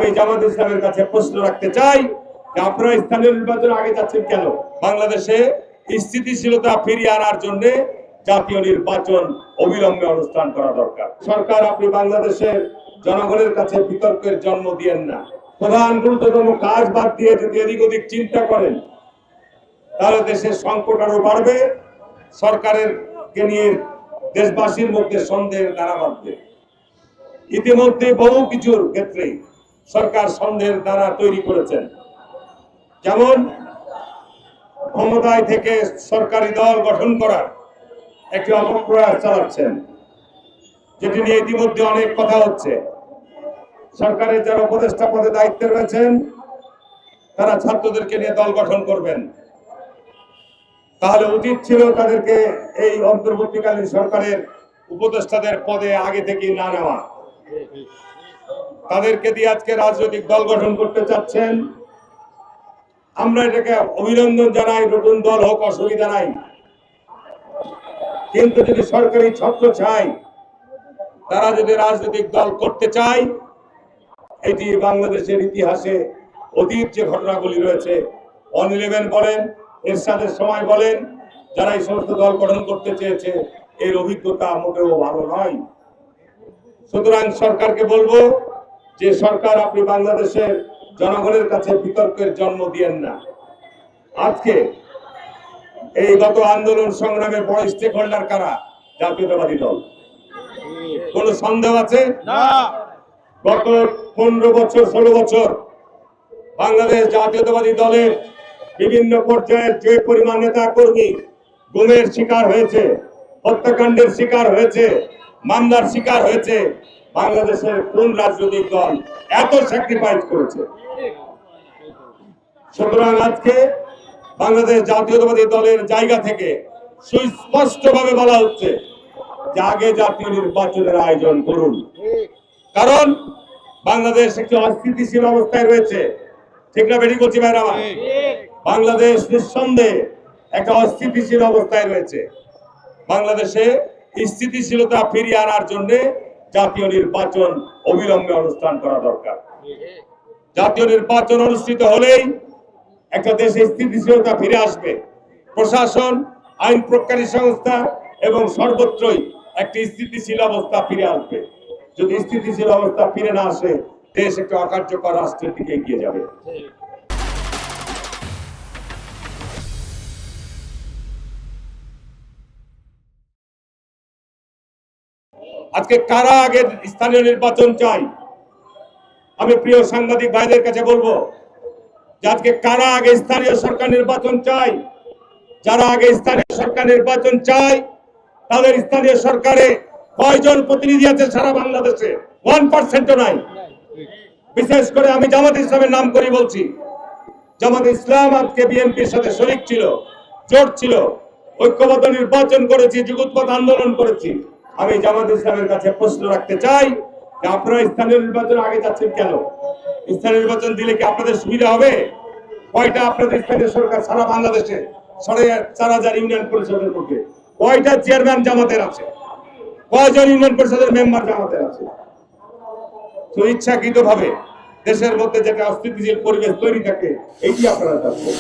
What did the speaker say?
আমি জামাত ইসলামের কাছে প্রশ্ন রাখতে চাই যে আপনারা স্থানীয় নির্বাচন আগে যাচ্ছেন কেন? বাংলাদেশে স্থিতিশীলতা ফিরিয়ে আনার জন্য জাতীয় নির্বাচন অবিলম্বে অনুষ্ঠান করা দরকার। সরকার, আপনি বাংলাদেশের জনগণের কাছে বিতর্কের জন্ম দিয়েন না। প্রধান গুরুত্বতম কাজ বাদ দিয়ে যদি এদিক ওদিক চিন্তা করেন তাহলে দেশের সংকট আরো বাড়বে, সরকারের কে নিয়ে দেশবাসীর মধ্যে সন্দেহের দ্বারা বাঁধবে। ইতিমধ্যে বহু কিছুর ক্ষেত্রে সরকার সন্দেহের দ্বারা তৈরি করেছেন, যেমন ক্ষমতায় থেকে সরকারি দল গঠন করার একটি অপপ্রয়াস চালাচ্ছেন, যেটি নিয়ে ইতিমধ্যে অনেক কথা হচ্ছে। সরকারের যারা উপদেষ্টা পদে দায়িত্বে রয়েছেন তারা ছাত্রদেরকে নিয়ে দল গঠন করবেন, তাহলে উচিত ছিল তাদেরকে এই অন্তর্বর্তীকালীন সরকারের উপদেষ্টাদের পদে আগে থেকে না নেওয়া। তাদেরকে দিয়ে আজকে রাজনৈতিক দল গঠন করতে চাচ্ছেন। আমরা এটাকে অভিনন্দন জানাই, নতুন দল হোক, অসুবিধা নাই। কিন্তু যদি সরকারি ছত্র চাই, তারা যদি রাজনৈতিক দল করতে চায়, এটি বাংলাদেশের ইতিহাসে অতীত যে ঘটনাগুলি রয়েছে, 1/11 বলেন, এরশাদের সময় বলেন, যারা এই সমস্ত দল গঠন করতে চেয়েছে এর অভিজ্ঞতা মোটেও ভালো নয়। সুতরাং সরকারকে বলবো যে সরকার, আপনি বাংলাদেশের জনগণের কাছে বিতর্কের জন্ম দিয়েন না। আজকে এই গত আন্দোলন সংগ্রামে বড় স্টেক হোল্ডার কারা? জাতীয়তাবাদী দল। কোন সন্দেহ আছে? গত 15 বছর 16 বছর বাংলাদেশ জাতীয়তাবাদী দলের বিভিন্ন পর্যায়ের যে পরিমাণ নেতা কর্মী গুমের শিকার হয়েছে, হত্যাকাণ্ডের শিকার হয়েছে, মামলার শিকার হয়েছে, বাংলাদেশের কোন রাজনৈতিক দল এত স্যাক্রিফাইস করেছে? সুতরাং আজকে বাংলাদেশ জাতীয়তাবাদী দলের জায়গা থেকে সুস্পষ্টভাবে বলা হচ্ছে যে আগে জাতীয় নির্বাচনের আয়োজন করুন, কারণ বাংলাদেশ একটি অস্থিতিশীল অবস্থায় রয়েছে। ঠিক না বেটি করছি ভাইরা? বাংলাদেশ নিঃসন্দেহে একটা অস্থিতিশীল অবস্থায় রয়েছে। বাংলাদেশে স্থিতিশীলতা ফিরিয়ে আনার জন্য জাতীয় নির্বাচন অবিলম্বে অনুষ্ঠান করা দরকার। জাতীয় নির্বাচন অনুষ্ঠিত হলেই একটা দেশে স্থিতিশীলতা ফিরে আসবে। প্রশাসন, আইন প্রজ্ঞানী সংস্থা এবং সর্বত্রই একটি স্থিতিশীল অবস্থা ফিরে আসবে। যদি স্থিতিশীল অবস্থা ফিরে না আসে, দেশ একটা অকার্যকর রাষ্ট্রের দিকে এগিয়ে যাবে। আজকে কারা আগে স্থানীয় নির্বাচন চাই? আমি প্রিয় সাংবাদিক ভাইদের কাছে বলবো যে আজকে কারা আগে স্থানীয় সরকার নির্বাচন চাই? যারা আগে স্থানীয় সরকার নির্বাচন চায় তাদের স্থানীয় সরকারে কয়জন প্রতিনিধি আছে সারা বাংলাদেশে? 1%ও নাই। বিশেষ করে আমি জামাত ইসলামের নাম করে বলছি, জামাত ইসলাম আজকে বিএনপির সাথে শরিক ছিল, জোট ছিল, ঐক্যবদ্ধ নির্বাচন করেছি, যুগোৎপাত আন্দোলন করেছি। আমি জামাত ইসলামের কাছে প্রশ্ন রাখতে চাই যে আপনারা স্থানীয় নির্বাচন আগে যাচ্ছেন কেন? স্থানীয় নির্বাচন দিলে কি আপনাদের সুবিধা হবে? কয়টা আপনাদের স্থানীয় সরকার সারা বাংলাদেশে 4,500 ইউনিয়ন পরিষদের মধ্যে কয়টা চেয়ারম্যান জামাতের আছে? কয়জন ইউনিয়ন পরিষদের মেম্বার জামাতের আছে? তো ইচ্ছাকৃত ভাবে দেশের মধ্যে যেটা অস্থিতিশীল পরিবেশ তৈরি থাকে, এটি আপনারা চাচ্ছেন।